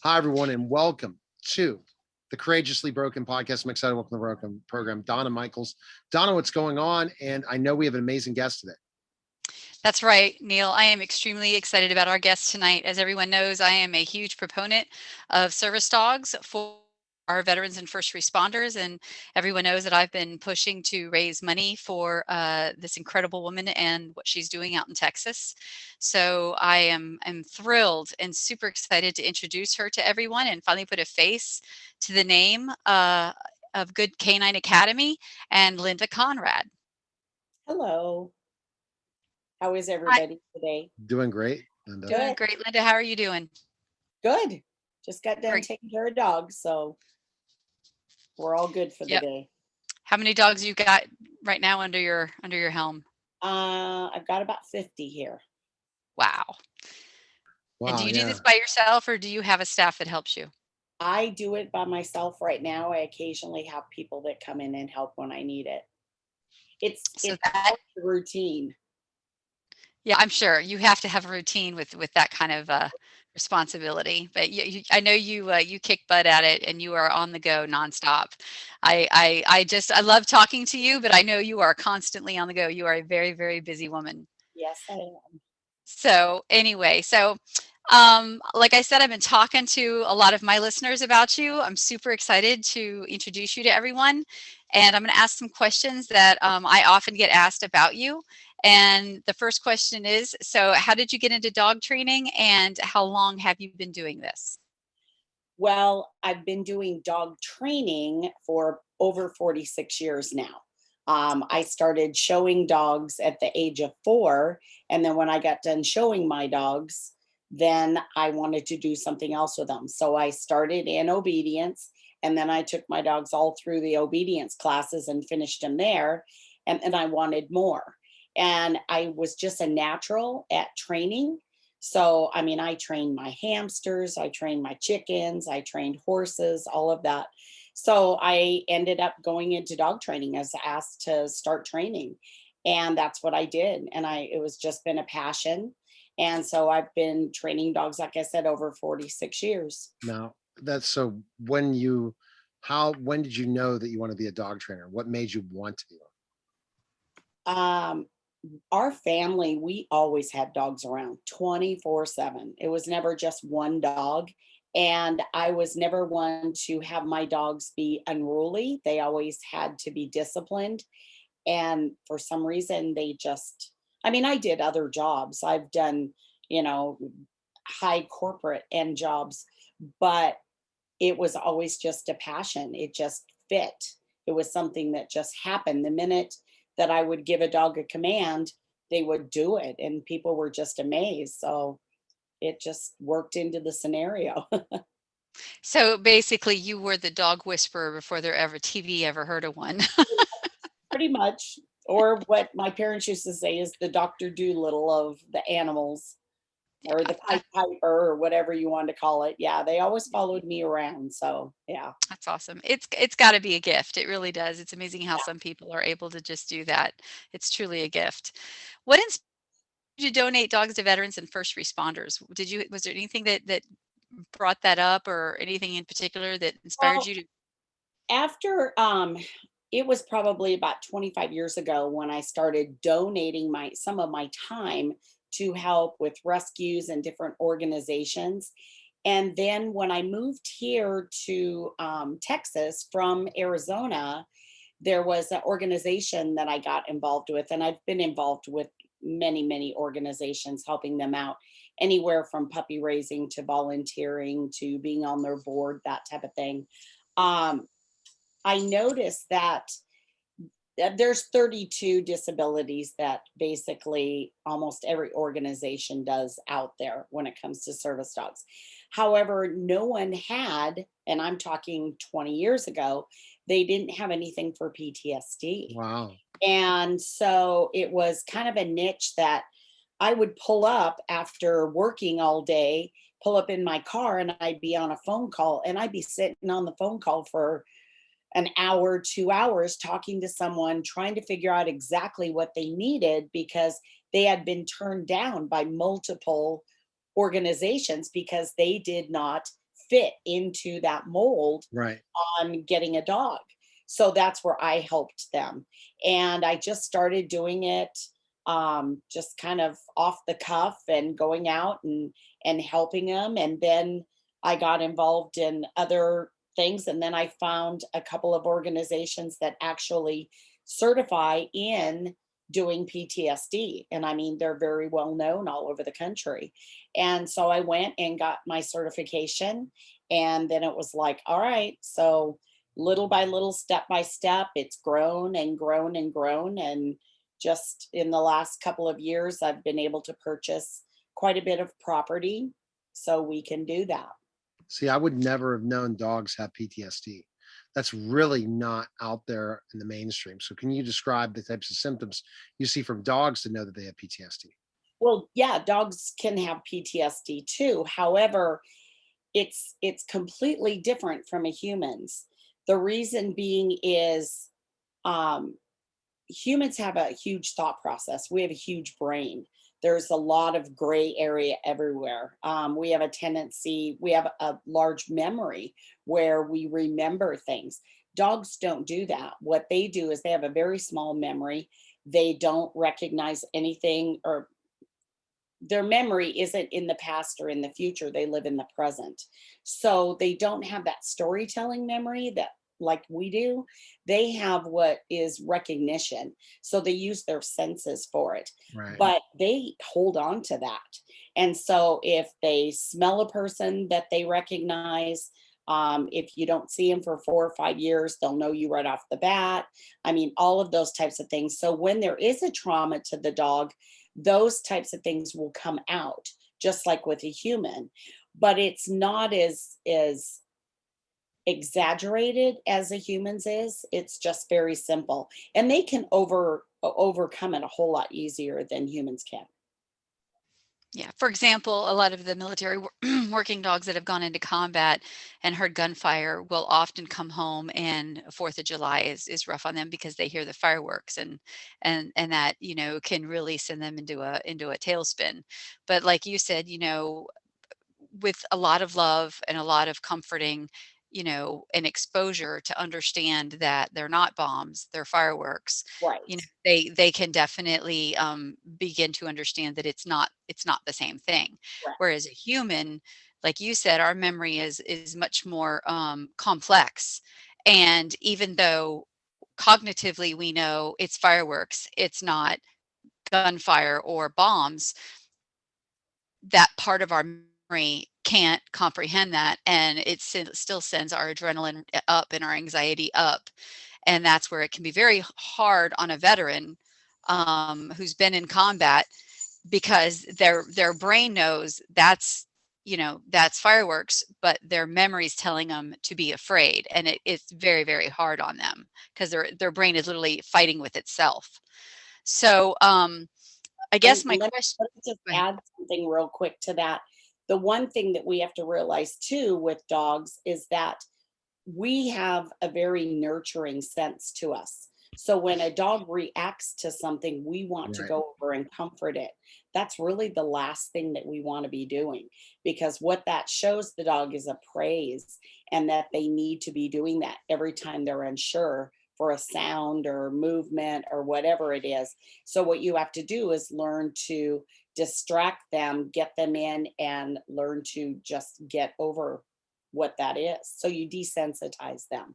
Hi, everyone, and welcome to the Courageously Broken podcast. I'm excited to welcome the Broken program, Donna Michaels. Donna, what's going on? And I know we have an amazing guest today. That's right, Neil. I am extremely excited about our guest tonight. As everyone knows, I am a huge proponent of service dogs for our veterans and first responders. And everyone knows that I've been pushing to raise money for this incredible woman and what she's doing out in Texas. So I am thrilled and super excited to introduce her to everyone and finally put a face to the name of Good Canine Academy and Linda Conrad. Hello. How is Hi, everybody today? Doing great, Linda. doing Good. great, Linda. How are you doing? Good. Just got done Great. taking care of dogs, so we're all good for the Yep. day. How many dogs you got right now under your helm? I've got about 50 here. Wow. And do Wow, you do yeah. this by yourself or do you have a staff that helps you? I do it by myself right now. I occasionally have people that come in and help when I need it. It's So it's that the routine. yeah, I'm sure you have to have a routine with that kind of responsibility. But I know you kick butt at it and you are on the go nonstop. I love talking to you, but I know you are constantly on the go. You are a very, very busy woman. Yes, I am. So anyway, like I said, I've been talking to a lot of my listeners about you. I'm super excited to introduce you to everyone, and I'm going to ask some questions that I often get asked about you. And the first question is, so how did you get into dog training, and how long have you been doing this? Well, I've been doing dog training for over 46 years now. I started showing dogs at the age of 4. And then when I got done showing my dogs, then I wanted to do something else with them. So I started in obedience. And then I took my dogs all through the obedience classes and finished them there. And I wanted more. And I was just a natural at training. So, I mean, I trained my hamsters, I trained my chickens, I trained horses, all of that. So, I ended up going into dog training as asked to start training. And that's what I did. And it was just been a passion. And so I've been training dogs, like I said, over 46 years. Now, that's so when did you know that you want to be a dog trainer? What made you want to be one? Um, our family, we always had dogs around 24/7. It was never just one dog. And I was never one to have my dogs be unruly. They always had to be disciplined. And for some reason, I mean, I did other jobs. I've done, you know, high corporate end jobs, but it was always just a passion. It just fit. It was something that just happened. The minute that I would give a dog a command, they would do it, and people were just amazed. So it just worked into the scenario. So basically, you were the dog whisperer before there ever TV ever heard of one. Pretty much. Or what my parents used to say is the Dr. Doolittle of the animals, or the Yeah, Pied Piper, or whatever you want to call it. Yeah, they always followed me around. So yeah. that's awesome. It's gotta be a gift. It really does. It's amazing how some people are able to just do that. It's truly a gift. What inspired you to donate dogs to veterans and first responders? Was there anything that brought that up or anything in particular that inspired Well, you to after it was probably about 25 years ago when I started donating my some of my time to help with rescues and different organizations. And then when I moved here to Texas from Arizona, there was an organization that I got involved with, and I've been involved with many, many organizations, helping them out anywhere from puppy raising to volunteering to being on their board, that type of thing. Um, I noticed that there's 32 disabilities that basically almost every organization does out there when it comes to service dogs. However, no one had, and I'm talking 20 years ago, they didn't have anything for PTSD. Wow. And so it was kind of a niche that I would pull up after working all day, pull up in my car, and I'd be on a phone call, and I'd be sitting on the phone call for an hour, 2 hours talking to someone, trying to figure out exactly what they needed because they had been turned down by multiple organizations because they did not fit into that mold Right. on getting a dog. So that's where I helped them. And I just started doing it just kind of off the cuff and going out and helping them. And then I got involved in other things. And then I found a couple of organizations that actually certify in doing PTSD. And I mean, they're very well known all over the country. And so I went and got my certification. And then it was like, all right, so little by little, step by step, it's grown and grown and grown. And just in the last couple of years, I've been able to purchase quite a bit of property so we can do that. See, I would never have known dogs have PTSD. That's really not out there in the mainstream. So can you describe the types of symptoms you see from dogs to know that they have PTSD? Well, yeah, dogs can have PTSD too. However, it's completely different from a human's. The reason being is um, humans have a huge thought process. We have a huge brain. There's a lot of gray area everywhere. We have a tendency, we have a large memory where we remember things. Dogs don't do that. What they do is they have a very small memory. They don't recognize anything, or their memory isn't in the past or in the future. They live in the present. So they don't have that storytelling memory that like we do. They have what is recognition. So they use their senses for it, Right. but they hold on to that. And so if they smell a person that they recognize, if you don't see them for 4 or 5 years, they'll know you right off the bat. I mean, all of those types of things. So when there is a trauma to the dog, those types of things will come out just like with a human, but it's not as exaggerated as a human's is. It's just very simple, and they can overcome it a whole lot easier than humans can. Yeah. For example, a lot of the military working dogs that have gone into combat and heard gunfire will often come home, and 4th of July is rough on them because they hear the fireworks, and that, can really send them into a tailspin. But like you said, with a lot of love and a lot of comforting, and exposure to understand that they're not bombs, they're fireworks. Right, They can definitely begin to understand that it's not the same thing. right, Whereas a human, like you said, our memory is much more complex. And even though cognitively we know it's fireworks, it's not gunfire or bombs, that part of our memory can't comprehend that, and still sends our adrenaline up and our anxiety up. And that's where it can be very hard on a veteran who's been in combat, because their brain knows that's fireworks, but their memory's telling them to be afraid, and it's very, very hard on them because their brain is literally fighting with itself. So I and guess my question. let me just Go ahead. add something real quick to that. The one thing that we have to realize too with dogs is that we have a very nurturing sense to us. So when a dog reacts to something, we want to Right. go over and comfort it. That's really the last thing that we want to be doing, because what that shows the dog is a praise, and that they need to be doing that every time they're unsure for a sound or movement or whatever it is. So what you have to do is learn to distract them, get them in, and learn to just get over what that is. So you desensitize them.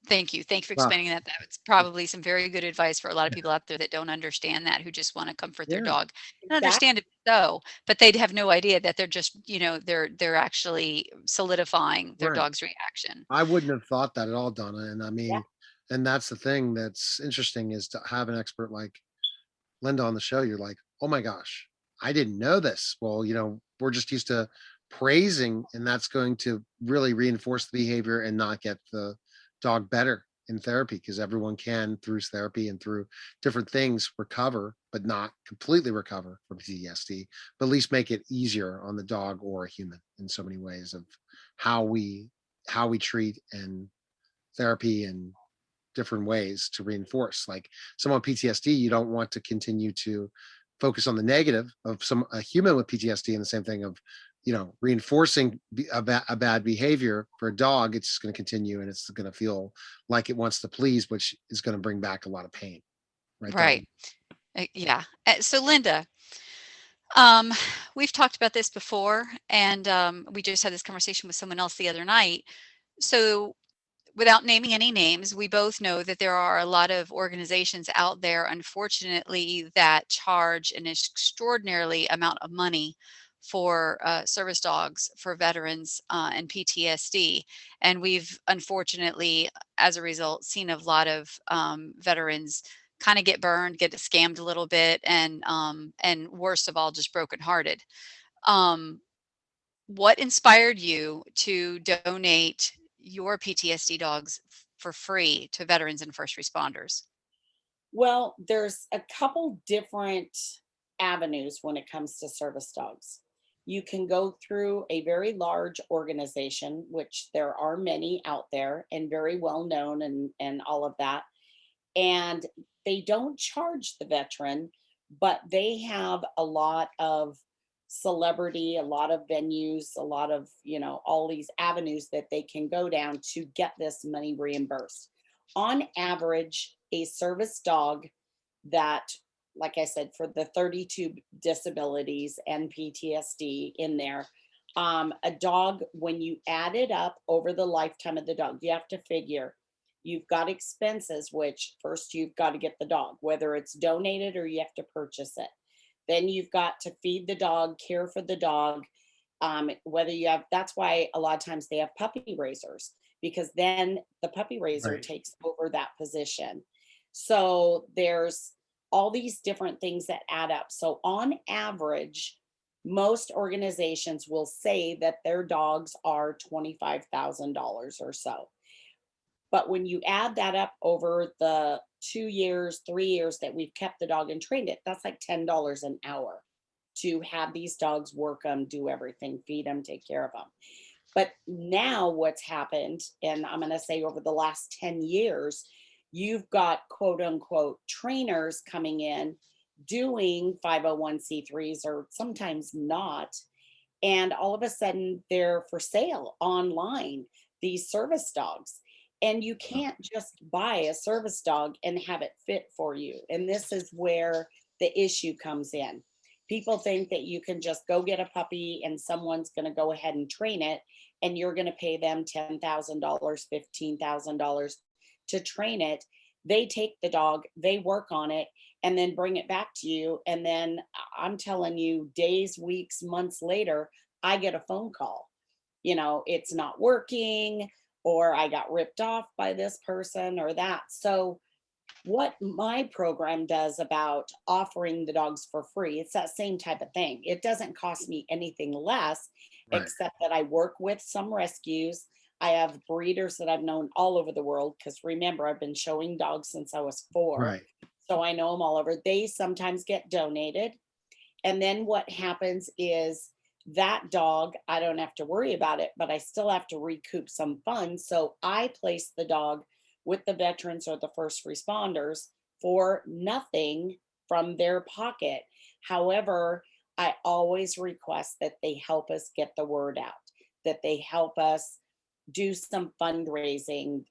Thank you. Thank you for Wow. explaining that. That's probably some very good advice for a lot of people out there that don't understand that, who just want to comfort their Yeah. dog. And Exactly. understand it so, but they'd have no idea that they're just, they're actually solidifying their Right. dog's reaction. I wouldn't have thought that at all, Donna. And I Yeah. mean, and that's the thing that's interesting is to have an expert like Linda on the show. You're like, oh my gosh, I didn't know this. Well, we're just used to praising, and that's going to really reinforce the behavior and not get the dog better in therapy, because everyone can, through therapy and through different things, recover, but not completely recover from PTSD, but at least make it easier on the dog or a human in so many ways of how we treat and therapy and different ways to reinforce. Like someone with PTSD, you don't want to continue to focus on the negative of a human with PTSD, and the same thing of reinforcing a bad behavior for a dog, it's just going to continue and it's going to feel like it wants to please, which is going to bring back a lot of pain. Right, Right. Donna? Yeah. So Linda, um, we've talked about this before, and we just had this conversation with someone else the other night. So without naming any names, we both know that there are a lot of organizations out there, unfortunately, that charge an extraordinarily amount of money for service dogs for veterans and PTSD. And we've unfortunately, as a result, seen a lot of veterans kind of get burned, get scammed a little bit, and worst of all, just brokenhearted. Um, what inspired you to donate your PTSD dogs for free to veterans and first responders? Well, there's a couple different avenues when it comes to service dogs. You can go through a very large organization, which there are many out there and very well known and all of that. And they don't charge the veteran, but they have a lot of celebrity, a lot of venues, a lot of, all these avenues that they can go down to get this money reimbursed. On average, a service dog that, like I said, for the 32 disabilities and PTSD in there, a dog, when you add it up over the lifetime of the dog, you have to figure you've got expenses, which first you've got to get the dog, whether it's donated or you have to purchase it. Then you've got to feed the dog, care for the dog. Whether you have, that's why a lot of times they have puppy raisers, because then the puppy raiser Right. takes over that position. So there's all these different things that add up. So on average, most organizations will say that their dogs are $25,000 or so. But when you add that up over the 2 years, 3 years that we've kept the dog and trained it, that's like $10 an hour to have these dogs work them, do everything, feed them, take care of them. But now what's happened, and I'm going to say over the last 10 years, you've got quote unquote trainers coming in doing 501c3s or sometimes not. And all of a sudden they're for sale online, these service dogs. And you Uh, can't just buy a service dog and have it fit for you. And this is where the issue comes in. People think that you can just go get a puppy and someone's going to go ahead and train it, and you're going to pay them $10,000, $15,000 to train it. They take the dog, they work on it, and then bring it back to you. And then I'm telling you, days, weeks, months later, I get a phone call. It's not working, or I got ripped off by this person or that. So, what my program does about offering the dogs for free, it's that same type of thing. It doesn't cost me anything less, Right. except that I work with some rescues. I have breeders that I've known all over the world, because remember, I've been showing dogs since I was 4. Right. So I know them all over. They sometimes get donated. And then what happens is that dog, I don't have to worry about it, but I still have to recoup some funds. So I place the dog with the veterans or the first responders for nothing from their pocket. However, I always request that they help us get the word out, that they help us do some fundraising,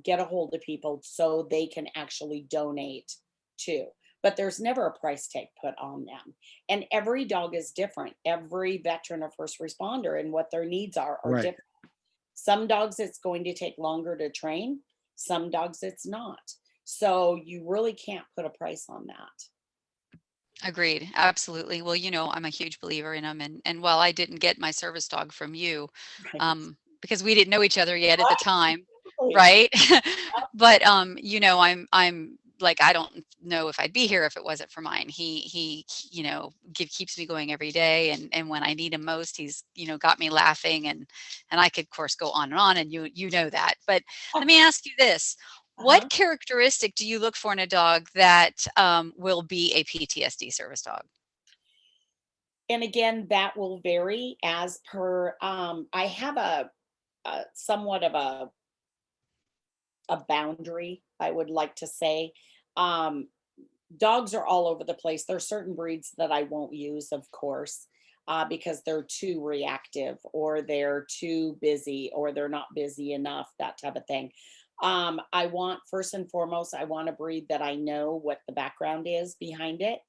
get a hold of people so they can actually donate too. But there's never a price tag put on them. And every dog is different. Every veteran or first responder and what their needs are Right. different. Some dogs it's going to take longer to train, some dogs it's not. So you really can't put a price on that. Agreed. Absolutely. Well, I'm a huge believer in them. And while I didn't get my service dog from you, Right. because we didn't know each other yet at the time, Right. right? But I'm like, I don't know if I'd be here if it wasn't for mine. He keeps me going every day, and when I need him most, he's got me laughing, and I could of course go on and on, and you know that. But let me ask you this. Uh-huh. What characteristic do you look for in a dog that will be a PTSD service dog? And again, that will vary as per. I have a somewhat of a boundary, I would like to say. Um, Dogs are all over the place. There are certain breeds that I won't use, of course. because they're too reactive or they're too busy or they're not busy enough, that type of thing. I want, first and foremost, I want a breed that I know what the background is behind it.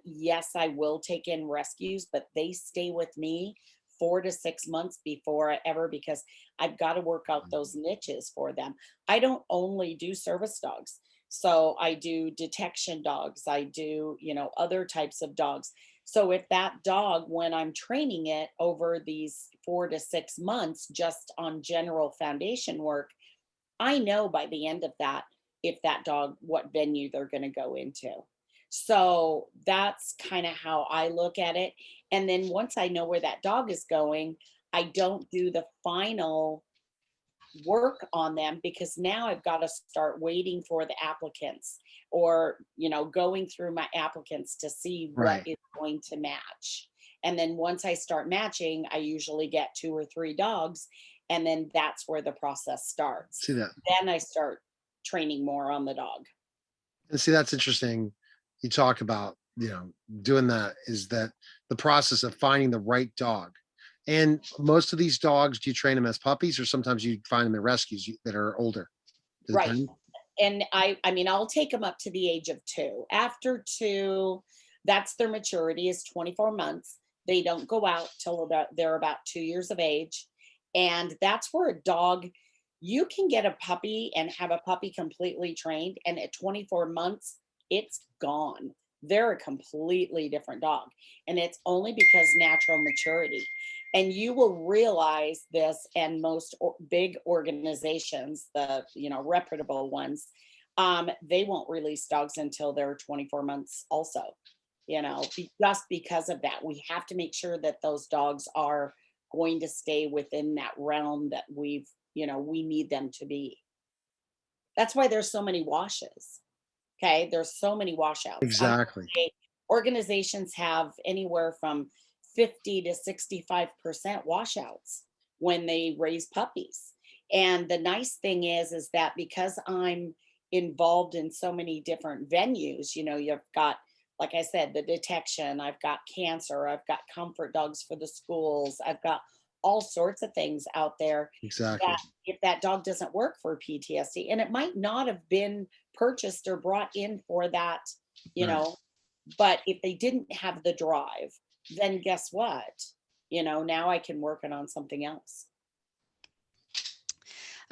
Yes, I will take in rescues, but they stay with me 4 to 6 months before I ever, because I've got to work out those niches for them. I don't only do service dogs. So I do detection dogs. I do, other types of dogs. So if that dog, when I'm training it over these 4 to 6 months, just on general foundation work, I know by the end of that, if that dog, what venue they're going to go into. So that's kind of how I look at it. And then once I know where that dog is going, I don't do the final work on them, because now I've got to start waiting for the applicants, or, going through my applicants to see what Right. is going to match. And then once I start matching, I usually get 2 or 3 dogs. And then that's where the process starts. See that. Then I start training more on the dog. And see, that's interesting. You talk about, doing that, is that the process of finding the right dog. And most of these dogs, do you train them as puppies, or sometimes you find them in rescues that are older? Does it Right. depend? And I mean, I'll take them up to the age of 2. After 2, that's their maturity, is 24 months. They don't go out till they're about 2 years of age. And that's where a dog, you can get a puppy and have a puppy completely trained, and at 24 months, it's gone. They're a completely different dog. And it's only because natural maturity. And you will realize this, and most big organizations, the reputable ones, they won't release dogs until they're 24 months also. Just because of that, we have to make sure that those dogs are going to stay within that realm that we need them to be. That's why there's so many washes. Okay, there's so many washouts. I'm gonna Exactly. say organizations have anywhere from 50 to 65% washouts when they raise puppies. And the nice thing is that because I'm involved in so many different venues, you've got, like I said, the detection, I've got cancer, I've got comfort dogs for the schools, I've got all sorts of things out there, Exactly. that if that dog doesn't work for PTSD, and it might not have been purchased or brought in for that, you Right. know, but if they didn't have the drive, then guess what? Now I can work it on something else.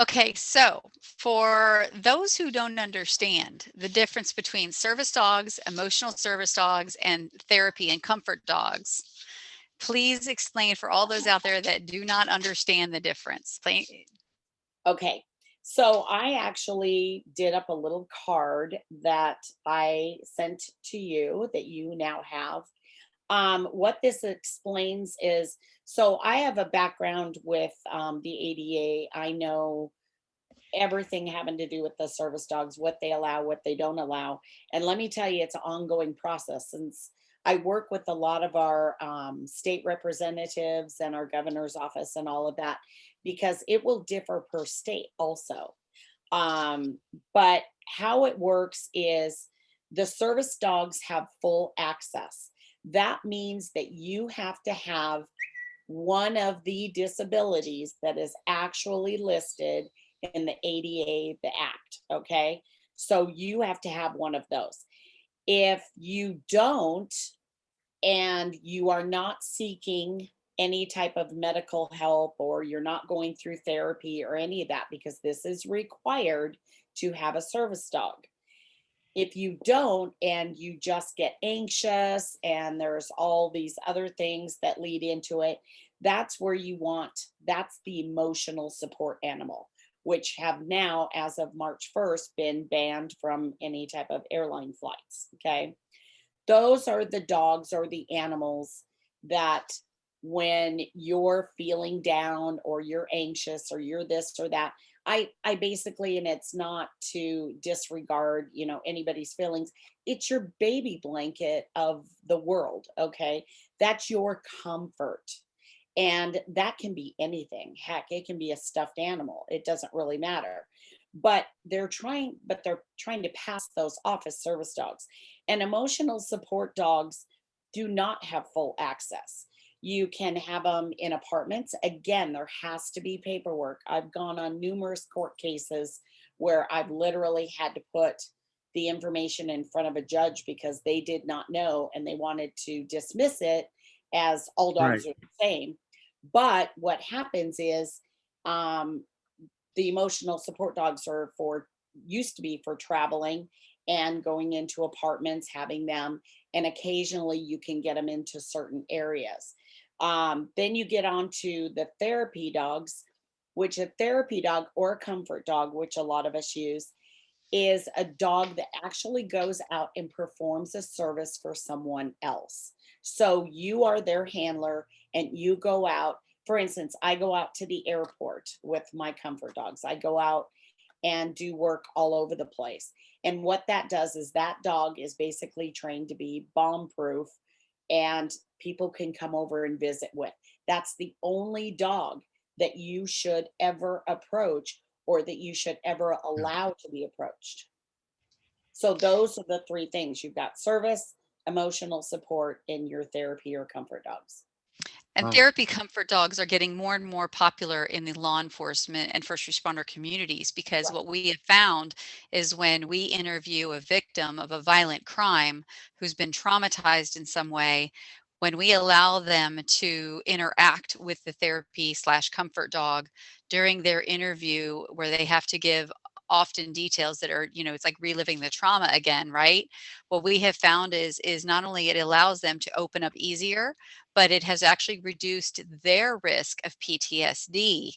Okay, so for those who don't understand the difference between service dogs, emotional service dogs, and therapy and comfort dogs, please explain for all those out there that do not understand the difference. Okay. So I actually did up a little card that I sent to you that you now have. What this explains is, so I have a background with the ADA. I know everything having to do with the service dogs, what they allow, what they don't allow. And let me tell you, it's an ongoing process, since I work with a lot of our state representatives and our governor's office and all of that, because it will differ per state also. Um, but how it works is, the service dogs have full access. That means that you have to have one of the disabilities that is actually listed in the ADA, the Act. Okay. So you have to have one of those. If you don't, and you are not seeking any type of medical help, or you're not going through therapy or any of that, because this is required to have a service dog. If you don't, and you just get anxious and there's all these other things that lead into it, that's where that's the emotional support animal, which have now, as of March 1st, been banned from any type of airline flights. Okay. Those are the dogs or the animals that, when you're feeling down or you're anxious or you're this or that, I basically, and it's not to disregard, anybody's feelings, it's your baby blanket of the world. Okay. That's your comfort. And that can be anything. Heck, it can be a stuffed animal. It doesn't really matter. But they're trying to pass those off as service dogs. And emotional support dogs, do not have full access. You can have them in apartments. Again, there has to be paperwork. I've gone on numerous court cases where I've literally had to put the information in front of a judge because they did not know and they wanted to dismiss it as all Right. dogs are the same. But what happens is, um, the emotional support dogs are for, used to be for traveling and going into apartments, having them, and occasionally you can get them into certain areas. Then you get on to the therapy dogs, which a therapy dog or a comfort dog, which a lot of us use, is a dog that actually goes out and performs a service for someone else. So you are their handler and you go out. For instance, I go out to the airport with my comfort dogs. I go out and do work all over the place. And what that does is that dog is basically trained to be bomb proof and people can come over and visit with. That's the only dog that you should ever approach or that you should ever Yeah. allow to be approached. So those are the three things. You've got service, emotional support, and your therapy or comfort dogs. And Wow. therapy comfort dogs are getting more and more popular in the law enforcement and first responder communities because Right. what we have found is when we interview a victim of a violent crime who's been traumatized in some way, when we allow them to interact with the therapy slash comfort dog during their interview, where they have to give often details that are, it's like reliving the trauma again, right? What we have found is not only it allows them to open up easier, but it has actually reduced their risk of PTSD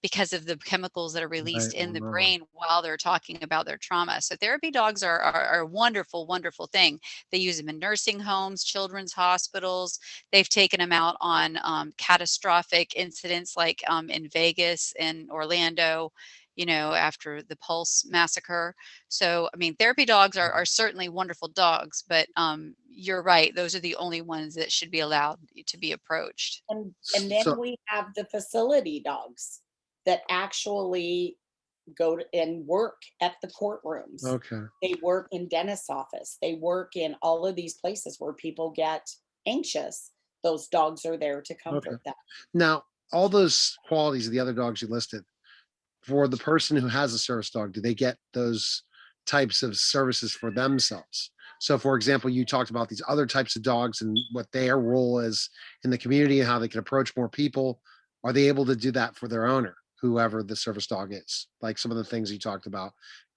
because of the chemicals that are Right. released Oh, in the no. brain while they're talking about their trauma. So therapy dogs are a wonderful, wonderful thing. They use them in nursing homes, children's hospitals. They've taken them out on catastrophic incidents like in Vegas and Orlando, after the Pulse massacre. So, I mean, therapy dogs are certainly wonderful dogs, but you're right. Those are the only ones that should be allowed to be approached. And then So, we have the facility dogs that actually go to and work at the courtrooms. okay. They work in dentist's office. They work in all of these places where people get anxious. Those dogs are there to Okay. comfort them. Now, all those qualities of the other dogs you listed, for the person who has a service dog, do they get those types of services for themselves? So, for example, you talked about these other types of dogs and what their role is in the community and how they can approach more people. Are they able to do that for their owner, whoever the service dog is? Like some of the things you talked about,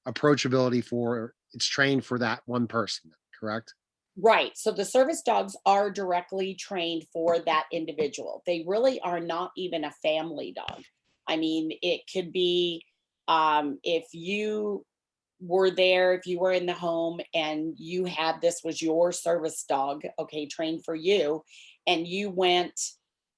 approachability for it's trained for that one person, correct? Right. So the service dogs are directly trained for that individual. They really are not even a family dog. I mean, it could be, if you were there, if you were in the home and you had, this was your service dog, okay, trained for you, and you went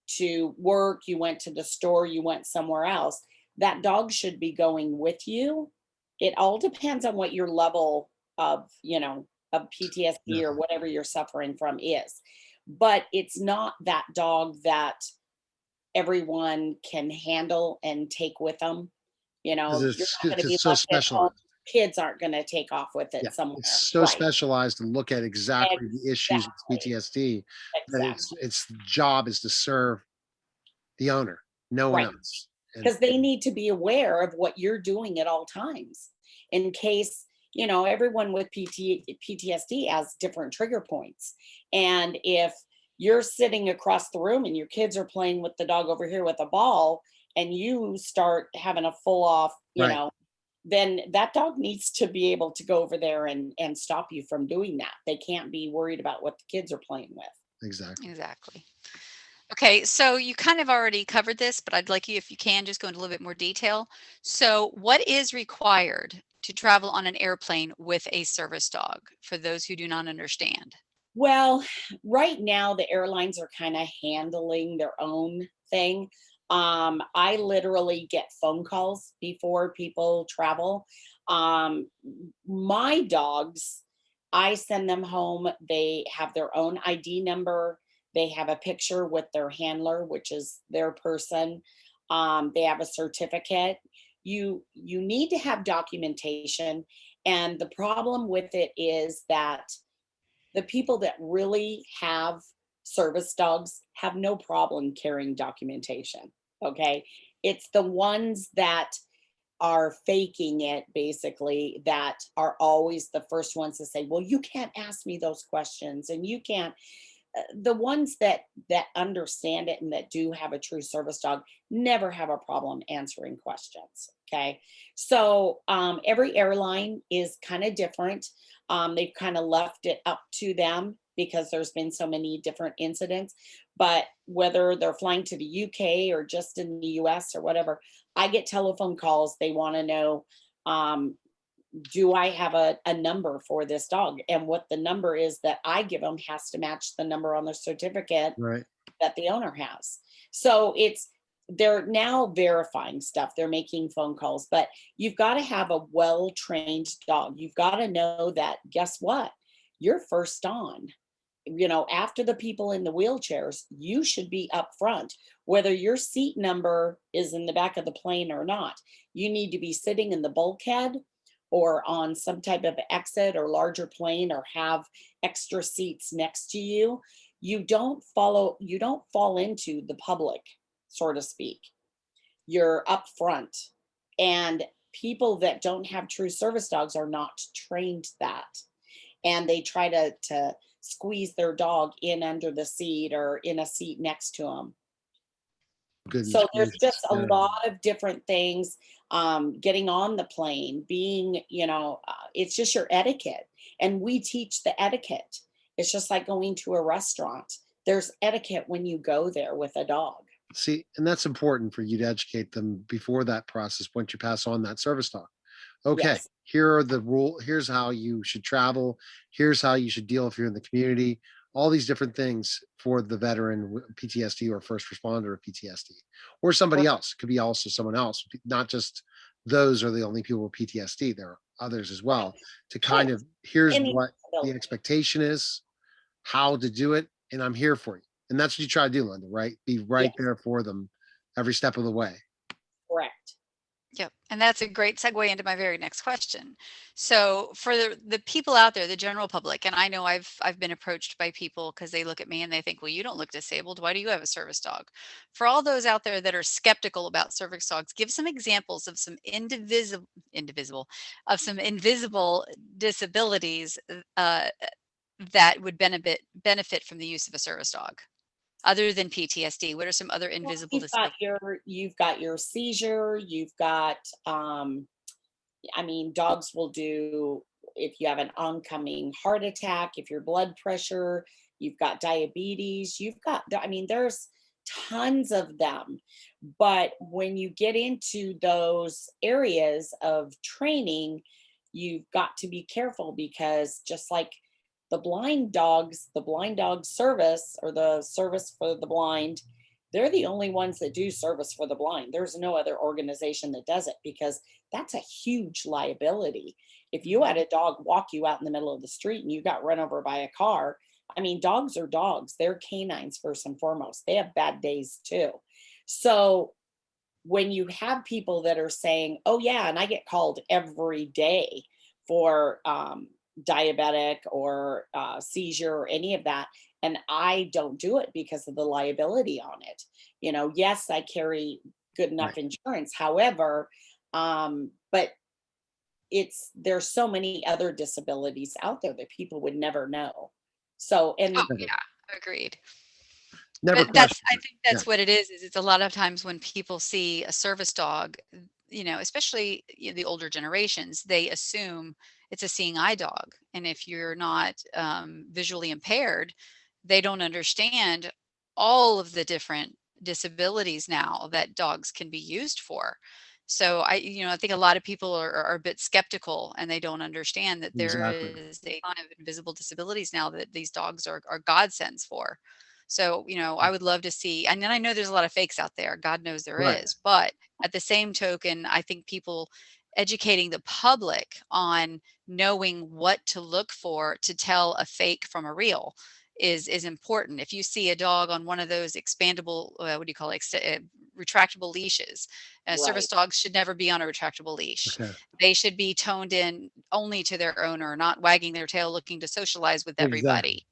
to work, you went to the store, you went somewhere else, that dog should be going with you. It all depends on what your level of, of Yeah. PTSD or whatever you're suffering from is. But it's not that dog that everyone can handle and take with them. Because You're not going to be it's so left at home. specialized. Kids aren't going to take off with Yeah, it it's somewhere. so Right. specialized to look at exactly the issues with Exactly. PTSD that Exactly. its job is to serve the owner, no one Right. else. And Because they need to be aware of what you're doing at all times in case, everyone with PTSD has different trigger points. And if you're sitting across the room and your kids are playing with the dog over here with a ball and you start having a full off, right, then that dog needs to be able to go over there and stop you from doing that. They can't be worried about what the kids are playing with. exactly. Exactly. Okay, so you kind of already covered this, but I'd like you, if you can, just go into a little bit more detail. So, what is required to travel on an airplane with a service dog for those who do not understand? Well, right now the airlines are kind of handling their own thing. I literally get phone calls before people travel. My dogs, I send them home. They have their own ID number. They have a picture with their handler, which is their person. They have a certificate. You need to have documentation, and the problem with it is that The people that really have service dogs have no problem carrying documentation. Okay. It's the ones that are faking it basically that are always the first ones to say, well, you can't ask me those questions and you can't. The ones that understand it and that do have a true service dog never have a problem answering questions. Okay. So every airline is kind of different. They've kind of left it up to them because there's been so many different incidents. But whether they're flying to the UK or just in the US or whatever, I get telephone calls. They want to know, um, do I have a number for this dog? And what the number is that I give them has to match the number on the certificate Right. that the owner has. So they're now verifying stuff. They're making phone calls, but you've got to have a well-trained dog. You've got to know that, guess what? You're first on. After the people in the wheelchairs, you should be up front, whether your seat number is in the back of the plane or not. You need to be sitting in the bulkhead or on some type of exit or larger plane or have extra seats next to you. You don't fall into the public, so to speak. You're up front. And people that don't have true service dogs are not trained that. And they try to squeeze their dog in under the seat or in a seat next to them. Goodness So there's just gracious. a Yeah. lot of different things. Getting on the plane, being, it's just your etiquette. And we teach the etiquette. It's just like going to a restaurant. There's etiquette when you go there with a dog. See, and that's important for you to educate them before that process once you pass on that service dog. Okay, Yes. here are the rule. Here's how you should travel. Here's how you should deal if you're in the community. All these different things for the veteran with PTSD or first responder with PTSD, or somebody else. It could be also someone else, not just those are the only people with PTSD. There are others as well. To kind Right. of here's Any what the disability. expectation is, how to do it, and I'm here for you. And that's what you try to do, Linda. Right? Be right Yes, there for them every step of the way. correct. Yep. And that's a great segue into my very next question. So for the people out there, the general public, and I know I've been approached by people because they look at me and they think, well, you don't look disabled. Why do you have a service dog? For all those out there that are skeptical about service dogs, give some examples of some indivisible of some invisible disabilities that would benefit from the use of a service dog. Other than PTSD, what are some other Well, invisible disabilities? you've got your seizure, you've got dogs will do if you have an oncoming heart attack, if your blood pressure, you've got diabetes, there's tons of them. But when you get into those areas of training, you've got to be careful because just like the blind dog service or the service for the blind, they're the only ones that do service for the blind. There's no other organization that does it because that's a huge liability. If you had a dog walk you out in the middle of the street and you got run over by a car, dogs are dogs. They're canines first and foremost. They have bad days too. So when you have people that are saying, oh, yeah, and I get called every day for diabetic or seizure or any of that, and I don't do it because of the liability on it. Yes, I carry good Right. enough insurance. However, but there's so many other disabilities out there that people would never know. So, Oh and yeah, agreed. Never But that's question I it. think Yeah. that's what it is it's a lot of times when people see a service dog, especially the older generations, they assume it's a seeing eye dog. And if you're not visually impaired, they don't understand all of the different disabilities now that dogs can be used for. So I think a lot of people are a bit skeptical and they don't understand that there Exactly. is a ton of invisible disabilities now that these dogs are godsends for. So, I would love to see, and then I know there's a lot of fakes out there. God knows there Right. is. But at the same token, I think people educating the public on knowing what to look for to tell a fake from a real is important. If you see a dog on one of those expandable, what do you call it? retractable leashes. Service Right. dogs should never be on a retractable leash. Okay. They should be toned in only to their owner, not wagging their tail looking to socialize with Exactly. everybody.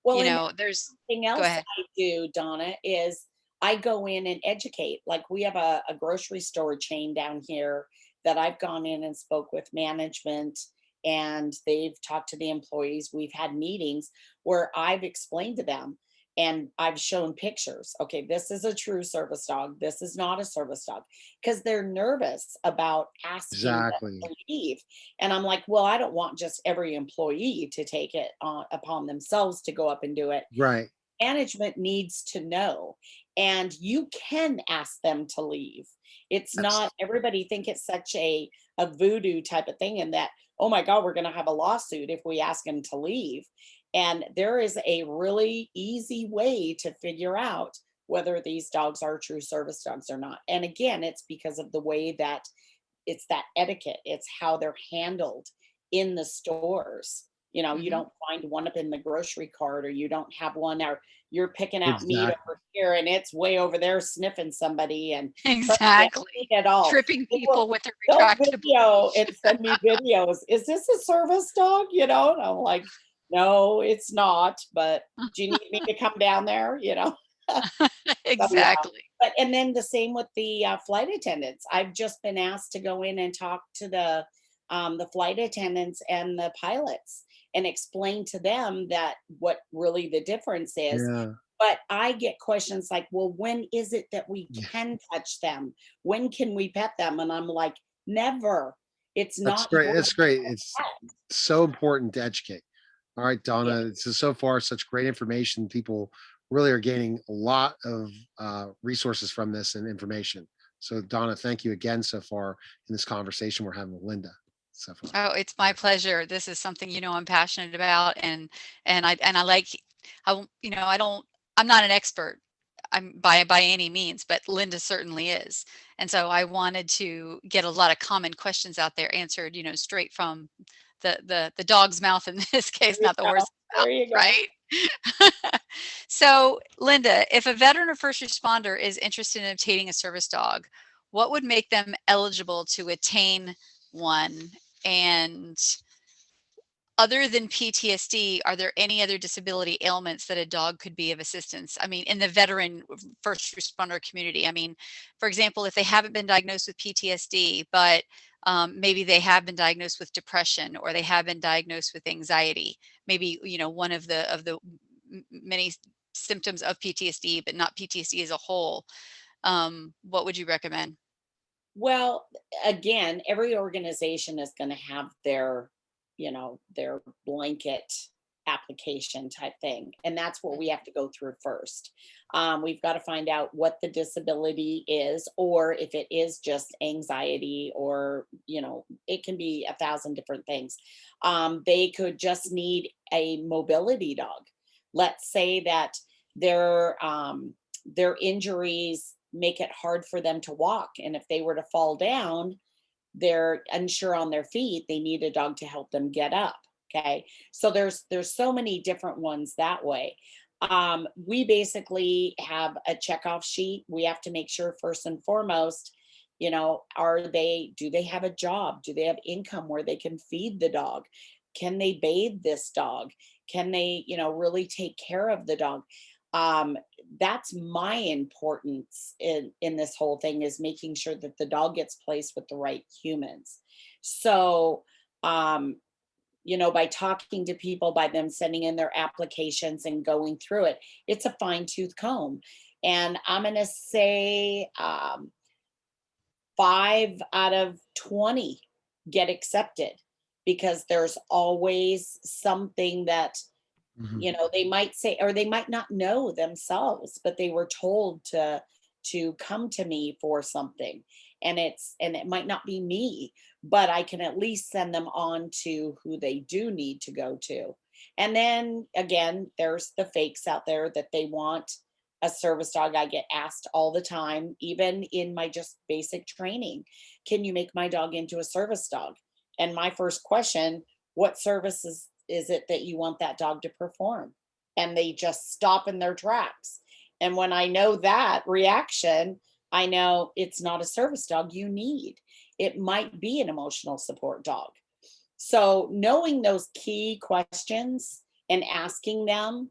Well, You and know, there's thing go else ahead. I do, Donna, is I go in and educate. Like we have a grocery store chain down here that I've gone in and spoke with management, and they've talked to the employees. We've had meetings where I've explained to them and I've shown pictures. Okay, this is a true service dog. This is not a service dog, because they're nervous about asking them Exactly. to leave. And I'm like, well, I don't want just every employee to take it upon themselves to go up and do it. Right. Management needs to know, and you can ask them to leave. It's not, That's everybody think it's such a voodoo type of thing, and that, oh my god, we're going to have a lawsuit if we ask them to leave. And there is a really easy way to figure out whether these dogs are true service dogs or not. And again, it's because of the way that it's that etiquette. It's how they're handled in the stores. You know, you Mhm. don't find one up in the grocery cart, or you don't have one, or you're picking out meat exactly. over here and it's way over there sniffing somebody. And trust me, I've Exactly. seen it all. Tripping They will, people with their they'll retractable video leash. and send me videos. Is this a service dog? You know, and I'm like, no, it's not. But do you need me to come down there? You know. So yeah, Exactly. but and then the same with the flight attendants. I've just been asked to go in and talk to the flight attendants and the pilots and explain to them that what really the difference is. Yeah. But I get questions like, well, when is it that we Yeah. can touch them? When can we pet them? And I'm like, never. It's That's not great. your That's great. It's pet. so important to educate. All right, Yeah. Donna. This is so far such great information. People really are gaining a lot of resources from this and information. So, Donna, thank you again so far in this conversation we're having with Linda so far. Oh, it's my pleasure. This is something, I'm passionate about, and I like I won't- you know, I don't I'm not an expert. I'm by any means, but Linda certainly is. And so I wanted to get a lot of common questions out there answered, straight from the dog's mouth in this There case, you not the go. horse's mouth, There you go. right? So, Linda, if a veteran or first responder is interested in obtaining a service dog, what would make them eligible to attain one? And other than PTSD, are there any other disability ailments that a dog could be of assistance? I mean, in the veteran first responder community, I mean, for example, if they haven't been diagnosed with PTSD, but maybe they have been diagnosed with depression or they have been diagnosed with anxiety, maybe one of the many symptoms of PTSD, but not PTSD as a whole. What would you recommend? Well, again, every organization is going to have their, their blanket application type thing. And that's what we have to go through first. We've got to find out what the disability is, or if it is just anxiety, or, it can be 1,000 different things. They could just need a mobility dog. Let's say that their injuries make it hard for them to walk. And if they were to fall down, they're unsure on their feet, they need a dog to help them get up. Okay. So there's so many different ones that way. We basically have a checkoff sheet. We have to make sure first and foremost, do they have a job? Do they have income where they can feed the dog? Can they bathe this dog? Can they, really take care of the dog? um, that's my importance in this whole thing, is making sure that the dog gets placed with the right humans. So um, by talking to people, by them sending in their applications and going through it, it's a fine tooth comb. And I'm going to say 5 out of 20 get accepted, because there's always something that Mhm. they might say, or they might not know themselves, but they were told to come to me for something. And it might not be me, but I can at least send them on to who they do need to go to. And then again, there's the fakes out there that they want a service dog. I get asked all the time, even in my just basic training, can you make my dog into a service dog? And my first question, what services is it that you want that dog to perform? And they just stop in their tracks. And when I know that reaction, I know it's not a service dog you need. It might be an emotional support dog. So knowing those key questions and asking them,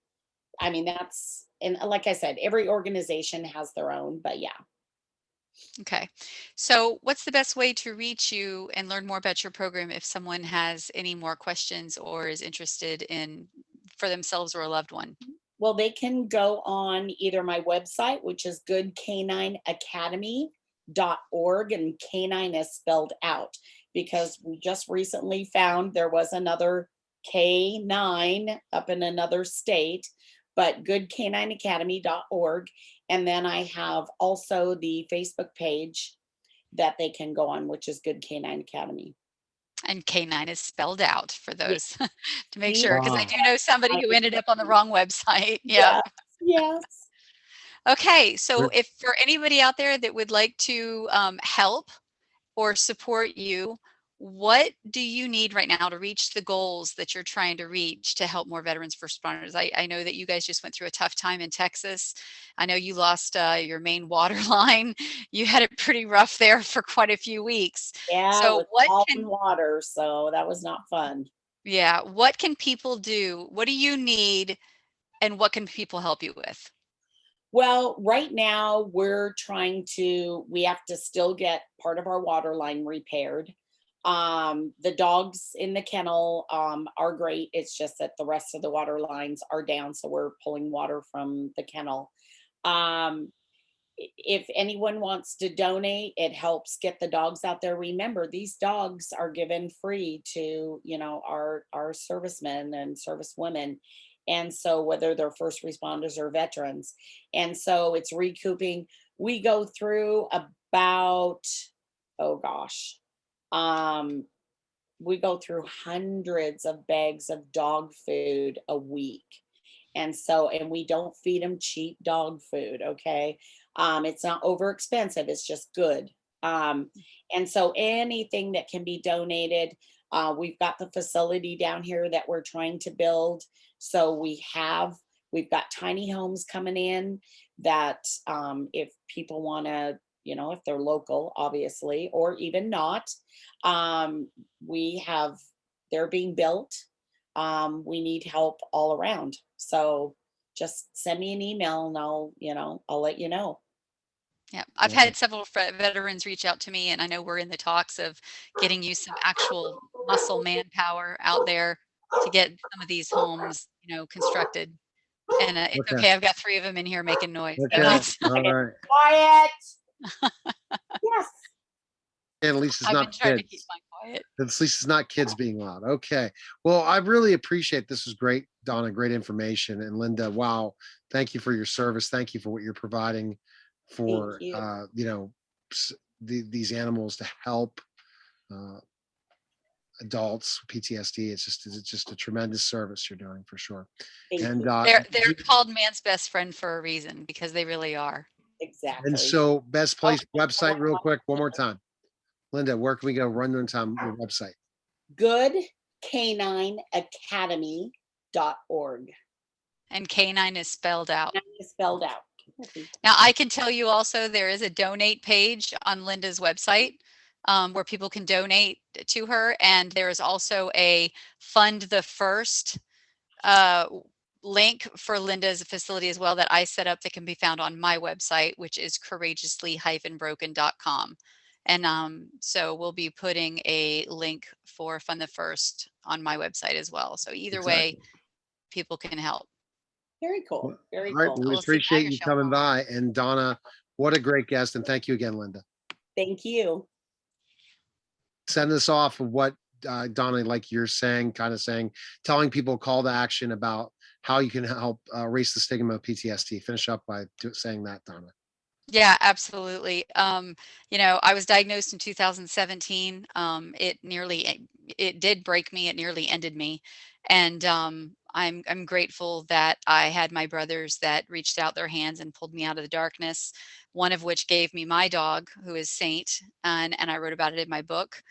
I mean, that's, and like I said, every organization has their own, but yeah. Okay. So what's the best way to reach you and learn more about your program if someone has any more questions or is interested in for themselves or a loved one? Well, they can go on either my website, which is goodcanineacademy.org, and canine is spelled out because we just recently found there was another K9 up in another state, but goodcanineacademy.org. And then I have also the Facebook page that they can go on, which is Good Canine Academy. And canine is spelled out for Yeah, those to make C sure, because I Wow. do know somebody who ended up on the wrong website. Yep. yes, yes. Okay. So Great. if for anybody out there that would like to help or support you, what do you need right now to reach the goals that you're trying to reach to help more veterans first responders? I know that you guys just went through a tough time in Texas. I know you lost your main water line. You had it pretty rough there for quite a few weeks. Yeah, it So was all in water, so that was not fun. yeah, what can people do? What do you need and what can people help you with? Well, right now we have to still get part of our water line repaired. The dogs in the kennel are great. It's just that the rest of the water lines are down, so we're pulling water from the kennel. Um, if anyone wants to donate, it helps get the dogs out there. Remember, these dogs are given free to, our servicemen and servicewomen. And so whether they're first responders or veterans. And so it's recouping. We go through about, oh gosh, um, we go through hundreds of bags of dog food a week. And so, and we don't feed them cheap dog food. Okay. It's not over expensive. It's just good. And so anything that can be donated, we've got the facility down here that we're trying to build. So we've got tiny homes coming in that, if people want to, if they're local, obviously, or even not, um, we have, they're being built. We need help all around. So just send me an email and I'll let you know. Yeah, I've Wow. had several veterans reach out to me, and I know we're in the talks of getting you some actual muscle manpower out there to get some of these homes, constructed. And it's Okay. okay. I've got 3 of them in here making noise, so Okay. that's All right. Quiet. Yes. And at least it's I've not been trying to keep kids. mine quiet. At least it's not kids being loud. Okay. Well, I really appreciate this. Was great, Donna. Great information. And Linda, wow. Thank you for your service. Thank you for what you're providing Thank for you. s- these animals to help uh, adults with PTSD. It's just a tremendous service you're doing for sure. Thank And you. They're called man's best friend for a reason because they really are. Exactly. so best Oh, place website real quick one more time. Linda, where can we go? Run on time your website. goodcanineacademy.org. And canine is spelled out. It's spelled out. Now, I can tell you also there is a donate page on Linda's website where people can donate to her. And there is also a Fund the First uh, link for Linda's facility as well that I set up that can be found on my website, which is courageously-broken.com. And so we'll be putting a link for Fund the First on my website as well. So either way, Exactly. people can help. Very Well, cool. Very all right. cool. Well, we We'll see. Now appreciate you're you showing coming off. by. And Donna, what a great guest. And thank you again, Linda. Thank you. Send us off of what Donna, like you're saying, kind of saying, telling people call to action about how you can help erase the stigma of PTSD. Finish up by saying that, Donna. Yeah, absolutely. I was diagnosed in 2017. It did break me. It nearly ended me. And I'm grateful that I had my brothers that reached out their hands and pulled me out of the darkness. One of which gave me my dog, who is Saint, and I wrote about it in my book.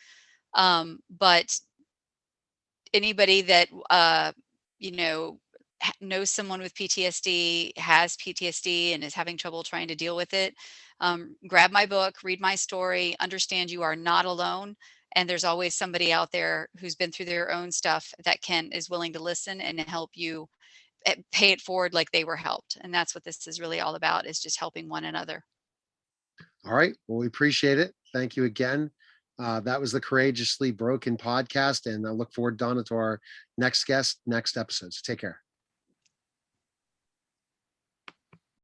But anybody that you know knows someone with PTSD, has PTSD, and is having trouble trying to deal with it, grab my book, read my story, understand you are not alone. And there's always somebody out there who's been through their own stuff that is willing to listen and help you pay it forward like they were helped. And that's what this is really all about, is just helping one another. All right. Well, we appreciate it. Thank you again. That was the Courageously Broken podcast. And I look forward, Donna, to our next guest, next episode. So take care.